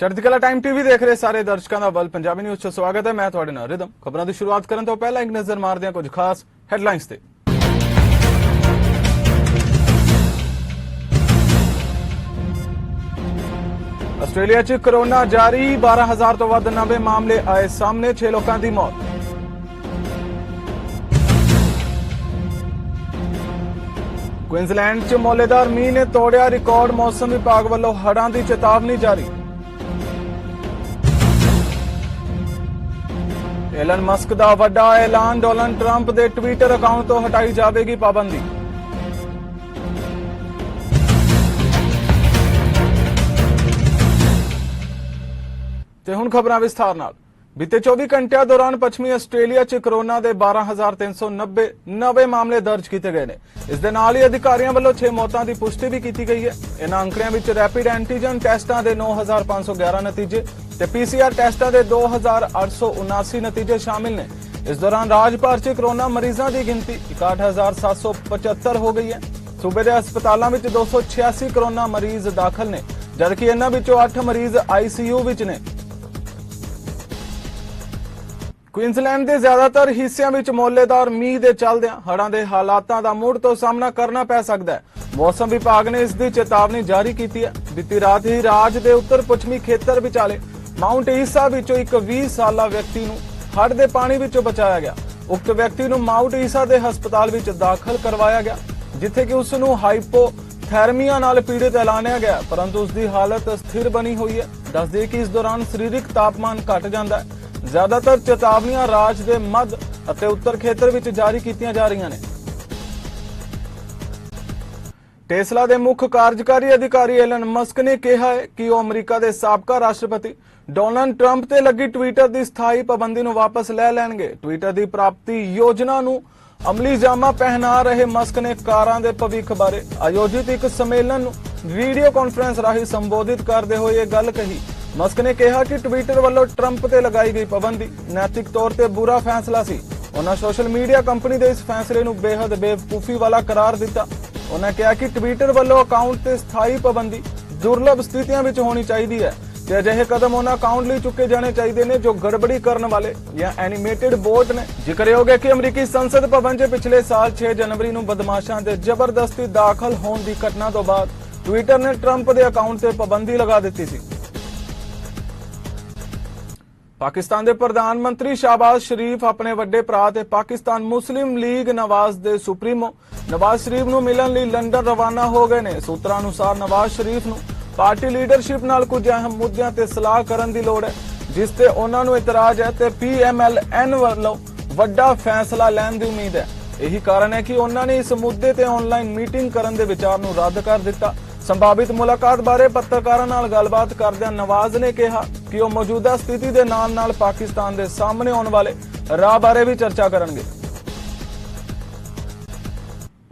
ਚੜ੍ਹਦੀ ਕਲਾ time TV ਦੇਖ ਰਹੇ ਸਾਰੇ ਦਰਸ਼ਕਾਂ ਦਾ ਵੱਲ ਪੰਜਾਬੀ ਨਿਊਜ਼ 'ਚ ਸਵਾਗਤ ਹੈ। ਮੈਂ ਤੁਹਾਡੇ ਨਾਲ ਰਿਦਮ। ਖਬਰਾਂ ਦੀ ਸ਼ੁਰੂਆਤ ਕਰਨ ਤੋਂ ਪਹਿਲਾਂ ਇੱਕ ਨਜ਼ਰ ਮਾਰਦੇ ਹਾਂ ਕੁਝ ਖਾਸ ਹੈਡਲਾਈਨਸ ਤੇ। ਆਸਟ੍ਰੇਲੀਆ 'ਚ ਕੋਰੋਨਾ ਜਾਰੀ, 12,000 ਤੋਂ ਵੱਧ ਨਵੇਂ ਮਾਮਲੇ ਆਏ ਸਾਹਮਣੇ, 6 ਲੋਕਾਂ ਦੀ ਮੌਤ। ਕੁਇਨਜ਼ਲੈਂਡ 'ਚ ਮੌਲੇਦਾਰ ਮੀਂਹ ਨੇ ਤੋੜਿਆ ਰਿਕਾਰਡ, ਮੌਸਮ ਵਿਭਾਗ ਵੱਲੋਂ ਹੜ੍ਹਾਂ ਦੀ ਚੇਤਾਵਨੀ ਜਾਰੀ। ਐਲਨ ਮਸਕ ਦਾ ਵੱਡਾ ਐਲਾਨ, ਡੋਨਾਲਡ ਟਰੰਪ ਦੇ ਟਵਿੱਟਰ ਅਕਾਊਂਟ ਤੋਂ ਹਟਾਈ ਜਾਵੇਗੀ ਪਾਬੰਦੀ। ਤੇ ਹੁਣ ਖਬਰਾਂ ਵਿਸਥਾਰ ਨਾਲ। ਬੀਤੇ 24 ਘੰਟਿਆਂ ਦੌਰਾਨ ਪੱਛਮੀ ਆਸਟ੍ਰੇਲੀਆ 'ਚ ਕੋਰੋਨਾ ਦੇ 12,390 ਨਵੇਂ ਮਾਮਲੇ ਦਰਜ ਕੀਤੇ ਗਏ ਨੇ। ਇਸ ਦੇ ਨਾਲ ਹੀ ਅਧਿਕਾਰੀਆਂ ਵੱਲੋਂ 6 ਮੌਤਾਂ ਦੀ ਪੁਸ਼ਟੀ ਵੀ ਕੀਤੀ ਗਈ ਹੈ। ਇਹਨਾਂ ਅੰਕੜਿਆਂ ਵਿੱਚ ਰੈਪਿਡ ਐਂਟੀਜਨ ਟੈਸਟਾਂ ਦੇ 9,511 ਨਤੀਜੇ ਤੇ ਪੀਸੀਆਰ ਟੈਸਟਾਂ ਦੇ 2,879 ਨਤੀਜੇ ਸ਼ਾਮਿਲ ਨੇ। ਇਸ ਦੌਰਾਨ ਰਾਜ ਭਰ 'ਚ ਕੋਰੋਨਾ ਮਰੀਜ਼ਾਂ ਦੀ ਗਿਣਤੀ 61,775 ਹੋ ਗਈ ਹੈ। ਸੂਬੇ ਦੇ ਹਸਪਤਾਲਾਂ ਵਿੱਚ 286 ਕੋਰੋਨਾ ਮਰੀਜ਼ ਦਾਖਲ ਨੇ, ਜਦਕਿ ਇਹਨਾਂ ਵਿੱਚੋਂ 8 ਮਰੀਜ਼ ਆਈਸੀਯੂ ਵਿੱਚ ਨੇ। ਕੁਇਨਜ਼ਲੈਂਡ ਦੇ ਜ਼ਿਆਦਾਤਰ ਹਿੱਸਿਆਂ ਵਿੱਚ ਮੌਲੇਦਾਰ ਮੀਂਹ ਦੇ ਚੱਲਦਿਆਂ ਹੜ੍ਹਾਂ ਦੇ ਹਾਲਾਤਾਂ ਦਾ ਮੁੜ ਤੋਂ ਸਾਹਮਣਾ ਕਰਨਾ ਪੈ ਸਕਦਾ ਹੈ। ਮੌਸਮ ਵਿਭਾਗ ਨੇ ਇਸ ਦੀ ਚੇਤਾਵਨੀ ਜਾਰੀ ਕੀਤੀ ਹੈ। ਬੀਤੀ ਰਾਤ ਹੀ ਰਾਜ ਦੇ ਉੱਤਰ ਪੱਛਮੀ ਖੇਤਰ ਵਿਚਾਲੇ ਮਾਊਂਟ ਈਸਾ ਵਿੱਚੋਂ ਇੱਕ 20 ਸਾਲਾ ਵਿਅਕਤੀ ਨੂੰ ਹੜ੍ਹ ਦੇ ਪਾਣੀ ਵਿੱਚੋਂ ਬਚਾਇਆ ਗਿਆ। ਉਕਤ ਵਿਅਕਤੀ ਨੂੰ ਮਾਊਂਟ ਈਸਾ ਦੇ ਹਸਪਤਾਲ ਵਿੱਚ ਦਾਖਲ ਕਰਵਾਇਆ ਗਿਆ, ਜਿੱਥੇ ਕਿ ਉਸ ਨੂੰ ਹਾਈਪੋਥੈਰਮੀਆ ਨਾਲ ਪੀੜਿਤ ਐਲਾਨਿਆ ਗਿਆ, ਪਰੰਤੂ ਉਸ ਦੀ ਹਾਲਤ ਸਥਿਰ ਬਣੀ ਹੋਈ ਹੈ। ਦੱਸ ਦਈਏ ਕਿ ਇਸ ਦੌਰਾਨ ਸਰੀਰਕ ਤਾਪਮਾਨ ਘਟ ਜਾਂਦਾ ਹੈ। ਜ਼ਿਆਦਾਤਰ ਚੇਤਾਵਨੀਆਂ ਰਾਜ ਦੇ ਮੱਧ ਅਤੇ ਉੱਤਰ ਖੇਤਰ ਵਿੱਚ ਜਾਰੀ ਕੀਤੀਆਂ ਜਾ ਰਹੀਆਂ ਨੇ। ਟੈਸਲਾ ਦੇ ਮੁੱਖ ਕਾਰਜਕਾਰੀ ਅਧਿਕਾਰੀ ਐਲਨ ਮਸਕ ਨੇ ਕਿਹਾ ਹੈ ਕਿ ਉਹ ਅਮਰੀਕਾ ਦੇ ਸਾਬਕਾ ਰਾਸ਼ਟਰਪਤੀ ਡੋਨਾਲਡ ਟਰੰਪ ਤੇ ਲੱਗੀ ਟਵਿੱਟਰ ਦੀ ਸਥਾਈ ਪਾਬੰਦੀ ਨੂੰ ਵਾਪਸ ਲੈ ਲੈਣਗੇ। ਟਵਿੱਟਰ ਦੀ ਪ੍ਰਾਪਤੀ ਯੋਜਨਾ ਨੂੰ ਅਮਲੀ ਜਾਮਾ ਪਹਿਨਾ ਰਹੇ ਮਸਕ ਨੇ ਕਾਰਾਂ ਦੇ ਭਵਿੱਖ ਬਾਰੇ ਆਯੋਜਿਤ ਇੱਕ ਸੰਮੇਲਨ ਨੂੰ ਵੀਡੀਓ ਕਾਨਫਰੰਸ ਰਾਹੀਂ ਸੰਬੋਧਿਤ ਕਰਦੇ ਹੋਏ ਇਹ ਗੱਲ ਕਹੀ। ਮਸਕ ਨੇ ਕਿਹਾ ਕਿ ਟਵਿੱਟਰ ਵੱਲੋਂ ਟਰੰਪ ਤੇ ਲਗਾਈ ਗਈ ਪਾਬੰਦੀ ਨੈਤਿਕ ਤੌਰ ਤੇ ਬੁਰਾ ਫੈਸਲਾ ਸੀ। ਉਹਨਾਂ ਸੋਸ਼ਲ ਮੀਡੀਆ ਕੰਪਨੀ ਦੇ ਇਸ ਫੈਸਲੇ ਨੂੰ ਬੇਹੱਦ ਬੇਵਕੂਫੀ ਵਾਲਾ ਕਰਾਰ ਦਿੱਤਾ। ਉਹਨਾਂ ਕਿਹਾ ਕਿ ਟਵਿੱਟਰ ਵੱਲੋਂ ਅਕਾਊਂਟ ਤੇ ਸਥਾਈ ਪਾਬੰਦੀ ਦੁਰਲਭ ਸਥਿਤੀਆਂ ਵਿੱਚ ਹੋਣੀ ਚਾਹੀਦੀ ਹੈ ਤੇ ਅਜਿਹੇ ਕਦਮ ਉਹਨਾਂ ਅਕਾਊਂਟ ਲਈ ਚੁੱਕੇ ਜਾਣੇ ਚਾਹੀਦੇ ਨੇ ਜੋ ਗੜਬੜੀ ਕਰਨ ਵਾਲੇ ਜਾਂ ਐਨੀਮੇਟਡ ਬੋਟ ਨੇ। ਜ਼ਿਕਰਯੋਗ ਹੈ ਕਿ ਅਮਰੀਕੀ ਸੰਸਦ ਭਵਨ 'ਚ ਪਿਛਲੇ ਸਾਲ 6 ਜਨਵਰੀ ਨੂੰ ਬਦਮਾਸ਼ਾਂ ਦੇ ਜ਼ਬਰਦਸਤੀ ਦਾਖਲ ਹੋਣ ਦੀ ਘਟਨਾ ਤੋਂ ਬਾਅਦ ਟਵਿੱਟਰ ਨੇ ਟਰੰਪ ਦੇ ਅਕਾਊਂਟ ਤੇ ਪਾਬੰਦੀ ਲਗਾ ਦਿੱਤੀ ਸੀ। ਪਾਕਿਸਤਾਨ ਦੇ ਪ੍ਰਧਾਨ ਮੰਤਰੀ ਸ਼ਾਹਬਾਜ਼ ਸ਼ਰੀਫ ਆਪਣੇ ਵੱਡੇ ਭਰਾ ਤੇ ਪਾਕਿਸਤਾਨ ਮੁਸਲਿਮ ਲੀਗ ਨਵਾਜ਼ ਦੇ ਸੁਪਰੀਮੋ ਨਵਾਜ਼ ਸ਼ਰੀਫ ਨੂੰ ਮਿਲਣ ਲਈ ਲੰਡਨ ਰਵਾਨਾ ਹੋ ਗਏ ਨੇ। ਸੂਤਰਾਂ ਅਨੁਸਾਰ ਨਵਾਜ਼ ਸ਼ਰੀਫ ਨੂੰ ਪਾਰਟੀ ਲੀਡਰਸ਼ਿਪ ਨਾਲ ਕੁਝ ਅਹਿਮ ਮੁੱਦਿਆਂ ਤੇ ਸਲਾਹ ਕਰਨ ਦੀ ਲੋੜ ਹੈ, ਜਿਸ ਤੇ ਉਹਨਾਂ ਨੂੰ ਇਤਰਾਜ਼ ਹੈ ਤੇ PMLN ਵੱਲੋਂ ਵੱਡਾ ਫੈਸਲਾ ਲੈਣ ਦੀ ਉਮੀਦ ਹੈ। ਇਹੀ ਕਾਰਨ ਹੈ ਕਿ ਉਹਨਾਂ ਨੇ ਇਸ ਮੁੱਦੇ ਤੇ ਆਨਲਾਈਨ ਮੀਟਿੰਗ ਕਰਨ ਦੇ ਵਿਚਾਰ ਨੂੰ ਰੱਦ ਕਰ ਦਿੱਤਾ। ਸੰਭਾਵਿਤ ਮੁਲਾਕਾਤ ਬਾਰੇ ਪੱਤਰਕਾਰਾਂ ਨਾਲ ਗੱਲਬਾਤ ਕਰਦਿਆਂ ਨਵਾਜ਼ ਨੇ ਕਿਹਾ ਕਿ ਉਹ ਮੌਜੂਦਾ ਸਥਿਤੀ ਦੇ ਨਾਲ-ਨਾਲ ਪਾਕਿਸਤਾਨ ਦੇ ਸਾਹਮਣੇ ਆਉਣ ਵਾਲੇ ਰਾਹ ਬਾਰੇ ਵੀ ਚਰਚਾ ਕਰਨਗੇ।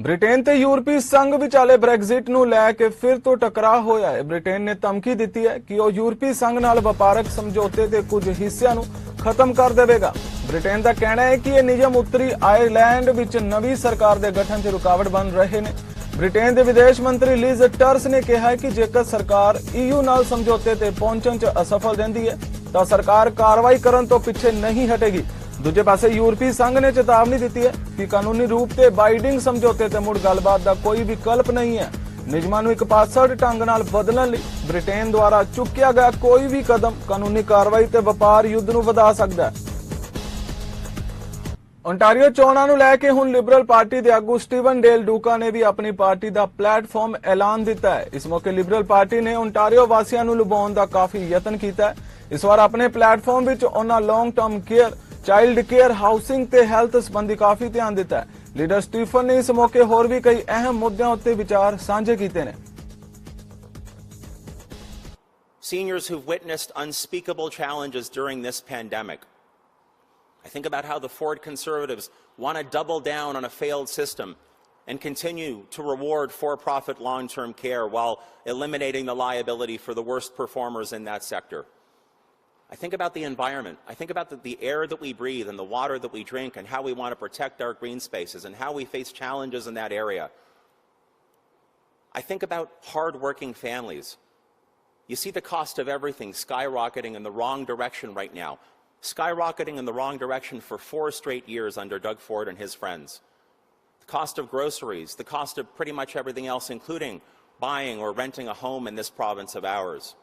ਬ੍ਰਿਟੇਨ ਤੇ ਯੂਰਪੀ ਸੰਘ ਵਿਚਾਲੇ ਬ੍ਰੈਗਜ਼ਿਟ ਨੂੰ ਲੈ ਕੇ ਫਿਰ ਤੋਂ ਟਕਰਾਅ ਹੋਇਆ ਹੈ। ਬ੍ਰਿਟੇਨ ਨੇ ਧਮਕੀ ਦਿੱਤੀ ਹੈ ਕਿ ਉਹ ਯੂਰਪੀ ਸੰਘ ਨਾਲ ਵਪਾਰਕ ਸਮਝੌਤੇ ਦੇ ਕੁਝ ਹਿੱਸਿਆਂ ਨੂੰ ਖਤਮ ਕਰ ਦੇਵੇਗਾ। ਬ੍ਰਿਟੇਨ ਦਾ ਕਹਿਣਾ ਹੈ ਕਿ ਇਹ ਨਿਯਮ ਉੱਤਰੀ ਆਇਰਲੈਂਡ ਵਿੱਚ ਨਵੀਂ ਸਰਕਾਰ ਦੇ ਗਠਨ 'ਚ ਰੁਕਾਵਟ ਬਣ ਰਹੇ ਨੇ। ਬ੍ਰਿਟੇਨ ਦੇ ਵਿਦੇਸ਼ ਮੰਤਰੀ ਲਿਜ਼ ਟਰਸ ਨੇ ਕਿਹਾ ਹੈ ਕਿ ਜੇਕਰ ਸਰਕਾਰ EU ਨਾਲ ਸਮਝੌਤੇ ਤੇ ਪਹੁੰਚਣ 'ਚ ਅਸਫਲ ਰਹਿੰਦੀ ਹੈ ਤਾਂ ਸਰਕਾਰ ਕਾਰਵਾਈ ਕਰਨ ਤੋਂ ਪਿੱਛੇ ਨਹੀਂ ਹਟੇਗੀ। ਦੂਜੇ ਪਾਸੇ ਯੂਰਪੀ ਸੰਘ ਨੇ ਚੇਤਾਵਨੀ ਦਿੱਤੀ ਹੈ ਕਿ ਕਾਨੂੰਨੀ ਰੂਪ ਤੇ ਬਾਈਡਿੰਗ ਸਮਝੌਤੇ ਤੇ ਮੁੜ ਗੱਲਬਾਤ ਦਾ ਕੋਈ ਵਿਕਲਪ ਨਹੀਂ ਹੈ। ਨਿਯਮਾਂ ਨੂੰ ਇੱਕ ਪਾਸੜ ਢੰਗ ਨਾਲ ਬਦਲਣ ਲਈ ਬ੍ਰਿਟੇਨ ਦੁਆਰਾ ਚੁੱਕਿਆ ਗਿਆ ਕੋਈ ਵੀ ਕਦਮ ਕਾਨੂੰਨੀ ਕਾਰਵਾਈ ਤੇ ਵਪਾਰ ਯੁੱਧ ਨੂੰ ਵਧਾ ਸਕਦਾ ਹੈ। ਓਨਟਾਰੀਓ ਚੋਣਾਂ ਨੂੰ ਲੈ ਕੇ ਹੁਣ ਲਿਬਰਲ ਪਾਰਟੀ ਦੇ ਆਗੂ ਸਟੀਵਨ ਡੇਲ ਡੂਕਾ ਨੇ ਵੀ ਆਪਣੀ ਪਾਰਟੀ ਦਾ ਪਲੇਟਫਾਰਮ ਐਲਾਨ ਦਿੱਤਾ ਹੈ। ਇਸ ਮੌਕੇ ਲਿਬਰਲ ਪਾਰਟੀ ਨੇ ਓਨਟਾਰੀਓ ਵਾਸੀਆਂ ਨੂੰ ਲੁਭਾਉਣ ਦਾ ਕਾਫੀ ਯਤਨ ਕੀਤਾ ਹੈ। ਇਸ ਵਾਰ ਆਪਣੇ ਪਲੇਟਫਾਰਮ ਵਿੱਚ ਉਹਨਾਂ long term care, child care, housing ਤੇ ਹੈਲਥ ਸੰਬੰਧੀ ਕਾਫੀ ਧਿਆਨ ਦਿੱਤਾ ਹੈ। ਲੀਡਰ ਸਟੀਫਨ ਨੇ ਇਸ ਮੌਕੇ ਹੋਰ ਵੀ ਕਈ ਅਹਿਮ ਮੁੱਦਿਆਂ ਉੱਤੇ ਵਿਚਾਰ ਸਾਂਝੇ ਕੀਤੇ ਨੇ। Seniors who've witnessed unspeakable challenges during this pandemic. I think about how the Ford Conservatives want to double down on a failed system and continue to reward for-profit long-term care while eliminating the liability for the worst performers in that sector. I think about the environment. I think about the air that we breathe and the water that we drink and how we want to protect our green spaces and how we face challenges in that area. I think about hard-working families You see the cost of everything skyrocketing in the wrong direction right now. Skyrocketing in the wrong direction for 4 straight years under Doug Ford and his friends. The cost of groceries, the cost of pretty much everything else, including buying or renting a home in this province of ours.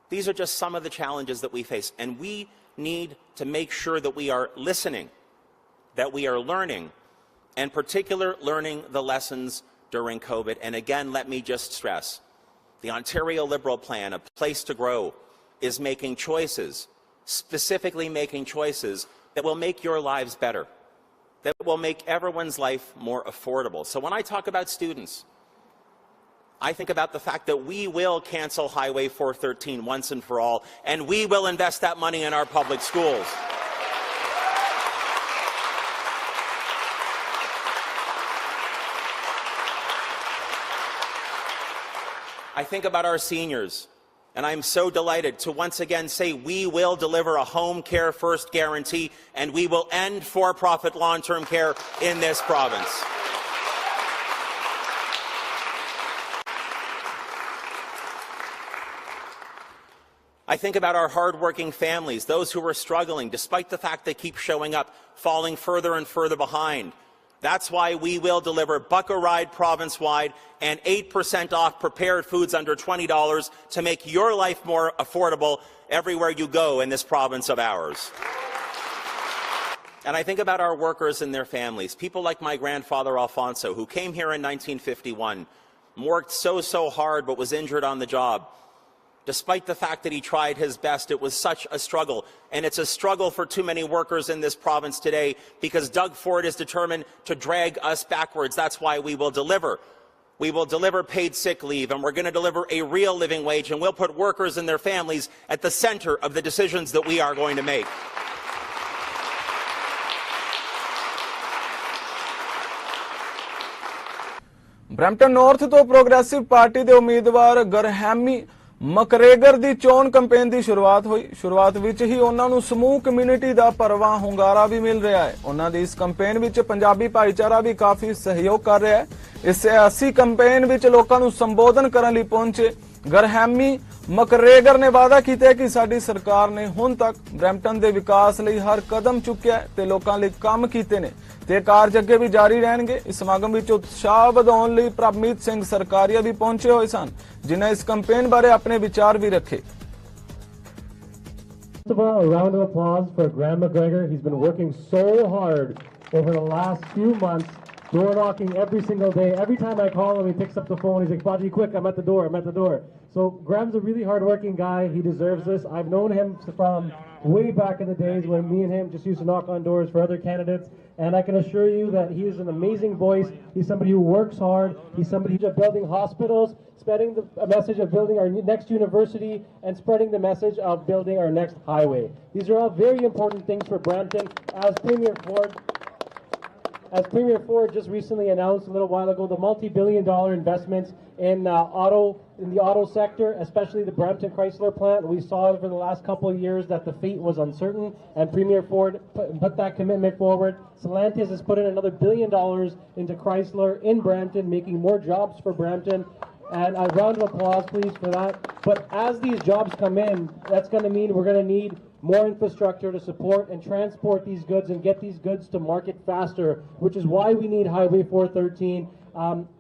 These are just some of the challenges that we face, and we need to make sure that we are listening, that we are learning, and particularly learning the lessons during COVID. And again, let me just stress, the Ontario Liberal Plan, A Place to Grow, is making choices, specifically making choices that will make your lives better, that will make everyone's life more affordable. So when I talk about students, I think about the fact that we will cancel Highway 413 once and for all, and we will invest that money in our public schools. I think about our seniors, and I'm so delighted to once again say we will deliver a home care first guarantee, and we will end for-profit long-term care in this province. I think about our hard-working families, those who are struggling, despite the fact they keep showing up, falling further and further behind. That's why we will deliver Buck a Ride province-wide and 8% off prepared foods under $20 to make your life more affordable everywhere you go in this province of ours. And I think about our workers and their families, people like my grandfather Alfonso, who came here in 1951, worked so hard but was injured on the job. Despite the fact that he tried his best, it was such a struggle. And it's a struggle for too many workers in this province today because Doug Ford is determined to drag us backwards. That's why we will deliver. We will deliver paid sick leave, and we're going to deliver a real living wage, and we'll put workers and their families at the center of the decisions that we are going to make. Brampton north ਤੋਂ progressive party ਦੇ ਉਮੀਦਵਾਰ ਗਰਹੈਮੀ ਮਕਰੇਗਰ ਦੀ ਚੋਣ campaign ਦੀ ਸ਼ੁਰੂਆਤ ਹੋਈ। ਸ਼ੁਰੂਆਤ ਵਿੱਚ ਹੀ ਉਹਨਾਂ ਨੂੰ ਸਮੂਹ ਕਮਿਊਨਿਟੀ ਦਾ ਭਰਵਾਂ ਹੁੰਗਾਰਾ ਵੀ ਮਿਲ ਰਿਹਾ ਹੈ। ਉਹਨਾਂ ਦੀ ਇਸ ਕੈਂਪੇਨ ਵਿੱਚ ਪੰਜਾਬੀ ਭਾਈਚਾਰਾ ਵੀ ਕਾਫੀ ਸਹਿਯੋਗ ਕਰ ਰਿਹਾ ਹੈ। ਇਸ ਸਿਆਸੀ ਕੈਂਪੇਨ ਵਿੱਚ ਲੋਕਾਂ ਨੂੰ ਸੰਬੋਧਨ ਕਰਨ ਲਈ ਪਹੁੰਚੇ ਗਰਹੈਮੀ ਮਕਰੇਗਰ ਨੇ ਵਾਅਦਾ ਕੀਤਾ ਕਿ ਸਾਡੀ ਸਰਕਾਰ ਨੇ ਹੁਣ ਤੱਕ ਬਰੈਂਪਟਨ ਦੇ ਵਿਕਾਸ ਲਈ ਹਰ ਕਦਮ ਚੁੱਕਿਆ ਤੇ ਲੋਕਾਂ ਲਈ ਕੰਮ ਕੀਤੇ ਨੇ ਤੇ ਕਾਰਜ ਅੱਗੇ ਵੀ ਜਾਰੀ ਰਹਿਣਗੇ। ਇਸ ਸਮਾਗਮ ਵਿੱਚ ਉਤਸ਼ਾਹ ਵਧਾਉਣ ਲਈ ਪ੍ਰਭਮੀਤ ਸਿੰਘ ਸਰਕਾਰੀਆ ਵੀ ਪਹੁੰਚੇ ਹੋਏ ਸਨ, ਜਿਨ੍ਹਾਂ ਇਸ ਕੈਂਪੇਨ ਬਾਰੇ ਆਪਣੇ ਵਿਚਾਰ ਵੀ ਰੱਖੇ। First of all, a round of applause for Graham McGregor. He's been working so hard over the last few months, door knocking every single day. Every time I call him, he picks up the phone. He's like, Baji, quick, I'm at the door, I'm at the door. So Graham's a really hard-working guy. He deserves this. I've known him from way back in the days when me and him just used to knock on doors for other candidates. And I can assure you that he is an amazing voice. He's somebody who works hard. He's somebody who's building hospitals, spreading a message of building our next university, and spreading the message of building our next highway. These are all very important things for Brampton. As Premier Ford just recently announced a little while ago, the multi-billion-dollar investments in the auto sector, especially the Brampton Chrysler plant. We saw over the last couple of years that the fate was uncertain, and Premier Ford put that commitment forward. Stellantis has put in another $1 billion into Chrysler in Brampton, making more jobs for Brampton. And a round of applause, please, for that. But as these jobs come in, that's going to mean we're going to need more infrastructure to support and transport these goods and get these goods to market faster, which is why we need Highway 413.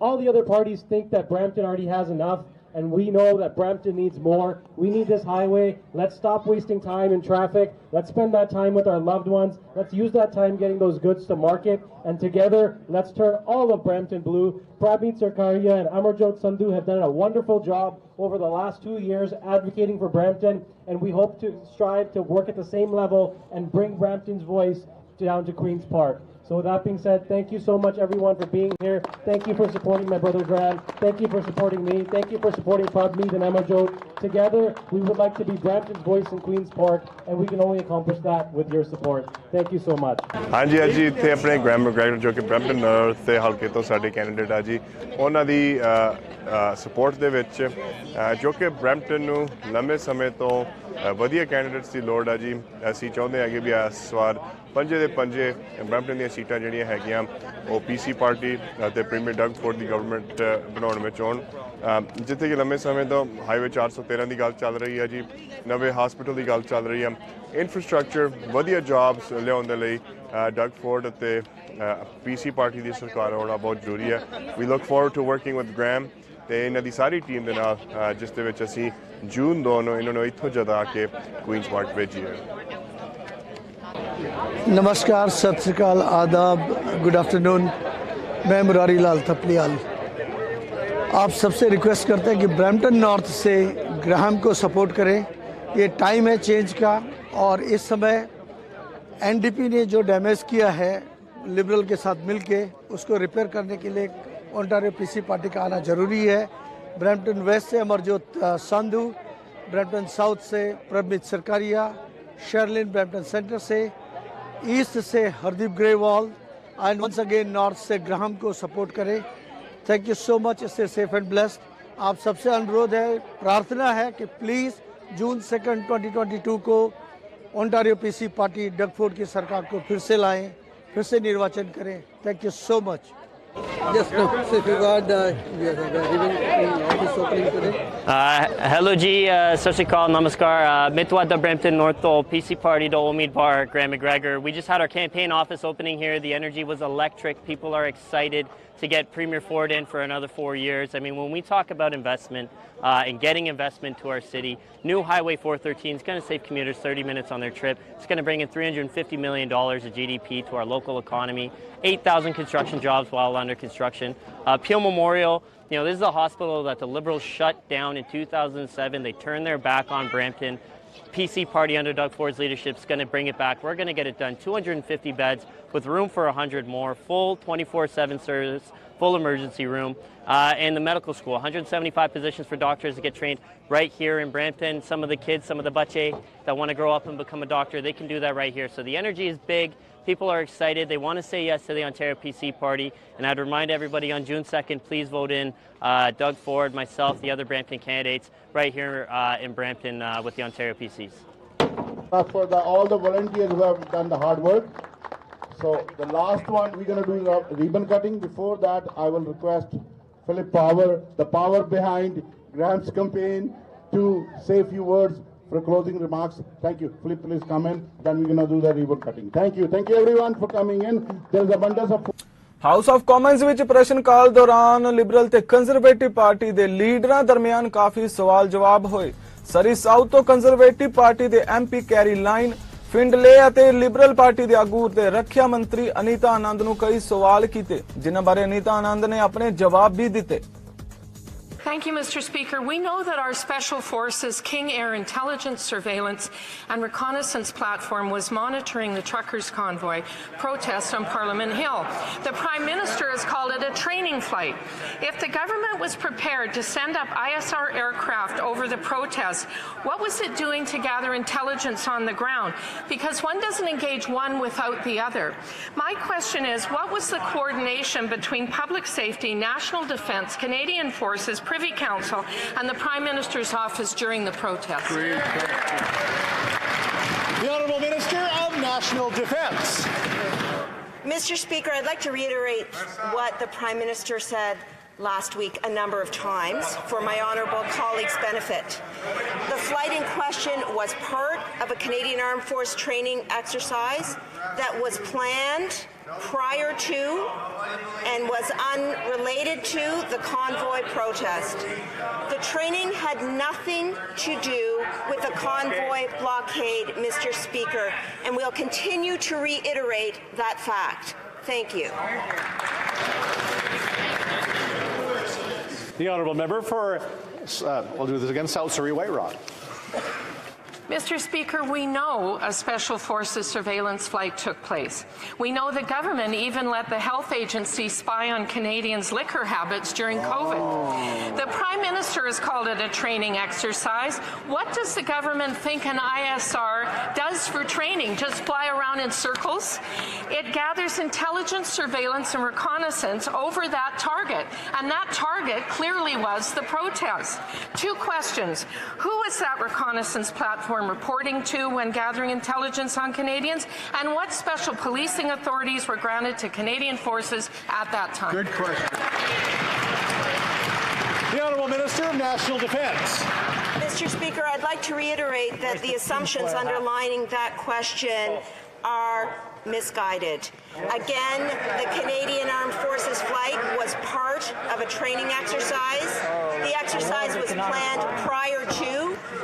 All the other parties think that Brampton already has enough, and we know that Brampton needs more. We need this highway. Let's stop wasting time in traffic. Let's spend that time with our loved ones. Let's use that time getting those goods to market. And together, let's turn all of Brampton blue. Prabmeet Sarkaria and Amarjot Sandhu have done a wonderful job over the last 2 years advocating for Brampton, and we hope to strive to work at the same level and bring Brampton's voice down to Queen's Park. So with that being said, thank you so much, everyone, for being here. Thank you for supporting my brother Graham. Thank you for supporting me. Thank you for supporting Prabmeet and Amarjot. Together, we would like to be Brampton's voice in Queen's Park, and we can only accomplish that with your support. Thank you so much. हाँ जी इत्थे अपने Graeme McGregor जो कि Brampton north ਦੇ ਹਲਕੇ ਤੋਂ ਸਾਡੇ candidate ਆ ਜੀ, ਉਹਨਾਂ ਦੀ ਸਪੋਰਟ ਦੇ ਵਿੱਚ ਜੋ ਕਿ ਬ੍ਰੈਂਪਟਨ ਨੂੰ ਲੰਮੇ ਸਮੇਂ ਤੋਂ ਵਧੀਆ ਕੈਂਡੀਡੇਟਸ ਦੀ ਲੋੜ ਆ ਜੀ। ਅਸੀਂ ਚਾਹੁੰਦੇ ਹਾਂ ਕਿ ਵੀ ਇਸ ਵਾਰ ਪੰਜੇ ਦੇ ਪੰਜੇ ਬਰੈਂਪਟਨ ਦੀਆਂ ਸੀਟਾਂ ਜਿਹੜੀਆਂ ਹੈਗੀਆਂ ਉਹ ਪੀਸੀ ਪਾਰਟੀ ਅਤੇ ਪ੍ਰੀਮੀਅਰ ਡਗ ਫੋਰਡ ਦੀ ਗਵਰਨਮੈਂਟ ਬਣਾਉਣ ਵਿੱਚ ਆਉਣ। ਜਿੱਥੇ ਕਿ ਲੰਮੇ ਸਮੇਂ ਤੋਂ ਹਾਈਵੇ 413 ਦੀ ਗੱਲ ਚੱਲ ਰਹੀ ਹੈ ਜੀ, ਨਵੇਂ ਹਸਪੀਟਲ ਦੀ ਗੱਲ ਚੱਲ ਰਹੀ ਹੈ, ਇਨਫਰਾਸਟ੍ਰਕਚਰ ਵਧੀਆ ਜੌਬਸ ਲਿਆਉਣ ਦੇ ਲਈ ਡਗ ਫੋਰਡ ਅਤੇ ਪੀਸੀ ਪਾਰਟੀ ਦੀ ਸਰਕਾਰ ਆਉਣਾ ਬਹੁਤ ਜ਼ਰੂਰੀ ਹੈ। We look forward to working with Graham ਤੇ ਇਹਨਾਂ ਦੀ ਸਾਰੀ ਟੀਮ ਦੇ ਨਾਲ, ਜਿਸ ਦੇ ਵਿੱਚ ਅਸੀਂ ਜੂਨ 2 ਨੂੰ ਇਹਨਾਂ ਨੂੰ ਇੱਥੋਂ ਜਦਾ ਕੇ ਕੁਈਨਸ ਪਾਰਕ ਭੇਜੀਏ। नमस्कार, सत श्री अकाल, आदाब, गुड आफ्टरनून। मैं मुरारी लाल थपलियाल आप सबसे रिक्वेस्ट करते हैं कि ब्रैम्पटन नॉर्थ से ग्राहम को सपोर्ट करें। ये टाइम है चेंज का और इस समय एनडीपी ने जो डैमेज किया है लिबरल के साथ मिलके उसको रिपेयर करने के लिए ओंटारियो पीसी पार्टी का आना ज़रूरी है। ब्रैम्पटन वेस्ट से अमरजोत संधू, ब्रैम्पटन साउथ से प्रमित सरकारिया, शर्लिन ब्रैम्पटन सेंटर से, ईस्ट से Hardeep Grewal and once again north से ग्राहम को सपोर्ट करें। Thank you so much. Stay safe and blessed. आप सबसे अनुरोध है, प्रार्थना है कि प्लीज़ जून 2, 2022 को Ontario PC party Doug Ford की सरकार को फिर से लाएं, फिर से निर्वाचन करें। Thank you so much. Yes, no. So if you got we are in office opening today. Hello ji, sat shri akal, namaskar. Mitwa the Brampton North to PC Party to Omid Bar, Graham McGregor. We just had our campaign office opening here. The energy was electric. People are excited to get Premier Ford in for another 4 years. I mean, when we talk about investment and getting investment to our city, new Highway 413 is going to save commuters 30 minutes on their trip. It's going to bring in $350 million of GDP to our local economy, 8,000 construction jobs while under construction. Peel Memorial, you know, this is a hospital that the Liberals shut down in 2007. They turned their back on Brampton. PC Party under Doug Ford's leadership is going to bring it back. We're going to get it done. 250 beds with room for 100 more, full 24/7 service, full emergency room, and the medical school. 175 positions for doctors to get trained right here in Brampton. Some of the kids, some of the bache that want to grow up and become a doctor, they can do that right here. So the energy is big. People are excited. They want to say yes to the Ontario PC Party. And I'd remind everybody on June 2nd, please vote in Doug Ford, myself, the other Brampton candidates right here in Brampton with the Ontario PCs. For all the volunteers who have done the hard work. So the last one, we're going to do the ribbon cutting. Before that, I will request Philip Power, the power behind Graham's campaign, to say a few words for closing remarks. Thank you. Philip, please come in. Then we're going to do the ribbon cutting. Thank you. Thank you everyone for coming in. There's abundance of house of Commons ਵਿੱਚ ਪ੍ਰਸ਼ਨ ਕਾਲ ਦੌਰਾਨ Liberal ਤੇ conservative party ਦੇ ਲੀਡਰਾਂ ਦਰਮਿਆਨ ਕਾਫੀ ਸਵਾਲ ਜਵਾਬ ਹੋਏ। ਸਰੀ ਸਾਊਥ ਤੋਂ ਕੰਜ਼ਰਵੇਟਿਵ ਪਾਰਟੀ ਦੇ ਐਮਪੀ ਕੈਰੀ ਲਾਈਨ ਫਿੰਡਲੇ ਅਤੇ ਲਿਬਰਲ ਪਾਰਟੀ ਦੇ ਆਗੂ ਤੇ ਰੱਖਿਆ ਮੰਤਰੀ ਅਨੀਤਾ ਆਨੰਦ ਨੂੰ ਕਈ ਸਵਾਲ ਕੀਤੇ, ਜਿਨ੍ਹਾਂ ਬਾਰੇ ਅਨੀਤਾ ਆਨੰਦ ਨੇ ਆਪਣੇ ਜਵਾਬ ਵੀ ਦਿੱਤੇ। Thank you, Mr. Speaker. We know that our Special Forces King Air Intelligence, Surveillance and Reconnaissance Platform was monitoring the truckers' convoy protest on Parliament Hill. The Prime Minister has called it a training flight. If the government was prepared to send up ISR aircraft over the protest, what was it doing to gather intelligence on the ground? Because one doesn't engage one without the other. My question is, what was the coordination between public safety, national defence, Canadian Forces, Privy Council and the Prime Minister's office during the protest? The Honourable Minister of National Defence. Mr. Speaker, I'd like to reiterate what the Prime Minister said last week a number of times for my honourable colleagues' benefit. The flight in question was part of a Canadian Armed Force training exercise that was planned prior to and was unrelated to the convoy protest. The training had nothing to do with the convoy blockade, Mr. Speaker, and we'll continue to reiterate that fact. Thank you. The Honourable Member for, we'll do this again, South Surrey White Rock. Mr. Speaker, we know a Special Forces surveillance flight took place. We know the government even let the health agency spy on Canadians' liquor habits during COVID. The Prime Minister has called it a training exercise. What does the government think an ISR does for training? Just fly around in circles? It gathers intelligence, surveillance and reconnaissance over that target. target, and that target clearly was the protest. 2 questions. Who was that reconnaissance platform reporting to when gathering intelligence on Canadians, and what special policing authorities were granted to Canadian forces at that time? Good question. The Honourable Minister of National Defence. Mr. Speaker, I'd like to reiterate that the assumptions underlining that question are misguided. Again, the Canadian Armed Forces flight was part of a training exercise. The exercise was planned prior to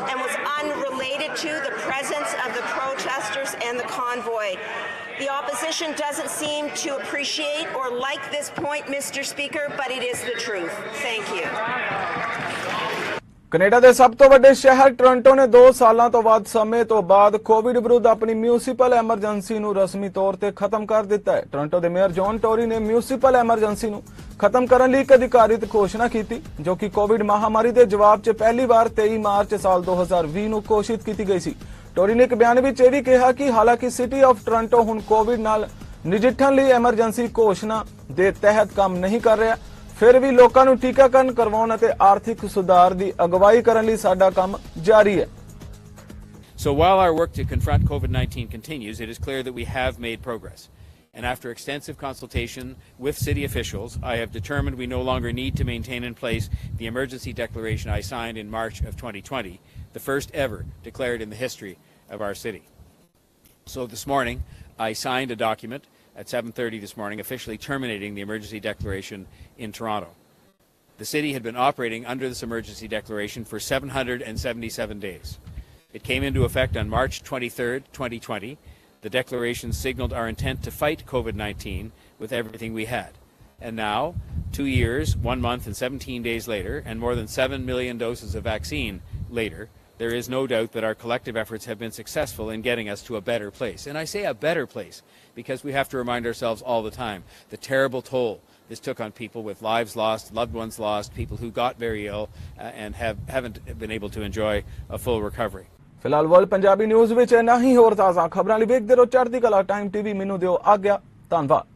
and was unrelated to the presence of the protesters and the convoy. The opposition doesn't seem to appreciate or like this point, Mr. Speaker, but it is the truth. Thank you. Canada ਦੇ ਸਭ ਤੋਂ ਵੱਡੇ ਸ਼ਹਿਰ Toronto ਨੇ 2 ਸਾਲਾਂ ਤੋਂ ਵੱਧ ਸਮੇਂ ਤੋਂ ਬਾਅਦ ਕੋਵਿਡ ਵਿਰੁੱਧ ਆਪਣੀ ਮਿਊਨਿਸਪਲ ਐਮਰਜੈਂਸੀ ਨੂੰ ਰਸਮੀ ਤੌਰ ਤੇ ਖਤਮ ਕਰ ਦਿੱਤਾ ਹੈ। ਟੋਰਾਂਟੋ ਦੇ ਮੇਅਰ ਜੌਨ ਟੋਰੀ ਨੇ ਮਿਊਨਿਸਪਲ ਐਮਰਜੈਂਸੀ ਨੂੰ ਖਤਮ ਕਰਨ ਲਈ ਇੱਕ ਅਧਿਕਾਰਿਤ ਘੋਸ਼ਣਾ ਕੀਤੀ, ਜੋ ਕਿ ਕੋਵਿਡ ਮਹਾਮਾਰੀ ਦੇ ਜਵਾਬ 'ਚ ਪਹਿਲੀ ਵਾਰ 23 ਮਾਰਚ ਸਾਲ 2020 ਨੂੰ ਘੋਸ਼ਿਤ ਕੀਤੀ ਗਈ ਸੀ। ਟੋਰੀ ਨੇ ਇੱਕ ਬਿਆਨ ਵਿੱਚ ਇਹ ਵੀ ਕਿਹਾ ਕਿ ਹਾਲਾਂਕਿ ਸਿਟੀ ਆਫ ਟੋਰਾਂਟੋ ਹੁਣ ਕੋਵਿਡ ਨਾਲ ਨਜਿੱਠਣ ਲਈ ਐਮਰਜੈਂਸੀ ਘੋਸ਼ਣਾ ਦੇ ਤਹਿਤ ਕੰਮ ਨਹੀਂ ਕਰ ਰਿਹਾ, ਫਿਰ ਵੀ ਲੋਕਾਂ ਨੂੰ ਟੀਕਾਕਰਨ ਕਰਵਾਉਣ ਅਤੇ ਆਰਥਿਕ ਸੁਧਾਰ ਦੀ ਅਗਵਾਈ ਕਰਨ ਲਈ ਸਾਡਾ ਕੰਮ ਜਾਰੀ ਹੈ। So while our work to confront COVID-19 continues, it is clear that we have made progress. And after extensive consultation with city officials, I have determined we no longer need to maintain in place the emergency declaration I signed in March of 2020, the first ever declared in the history of our city. So this morning, I signed a document at 7:30 this morning, officially terminating the emergency declaration in Toronto. The city had been operating under this emergency declaration for 777 days. It came into effect on March 23rd, 2020. The declaration signaled our intent to fight COVID-19 with everything we had. And now, 2 years, 1 month and 17 days later, and more than 7 million doses of vaccine later, there is no doubt that our collective efforts have been successful in getting us to a better place. And I say a better place because we have to remind ourselves all the time the terrible toll this took on people with lives lost, loved ones lost, people who got very ill and haven't been able to enjoy a full recovery. ਫਿਲਹਾਲ world Punjabi news ਵਿੱਚ ਇੰਨਾ ਹੀ। ਹੋਰ ਤਾਜ਼ਾ ਖਬਰਾਂ ਲਈ ਵੇਖਦੇ ਰਹੋ ਚੜ੍ਹਦੀ ਕਲਾ ਟਾਈਮ ਟੀਵੀ। ਮੈਨੂੰ ਦਿਓ ਆਗਿਆ। ਧੰਨਵਾਦ।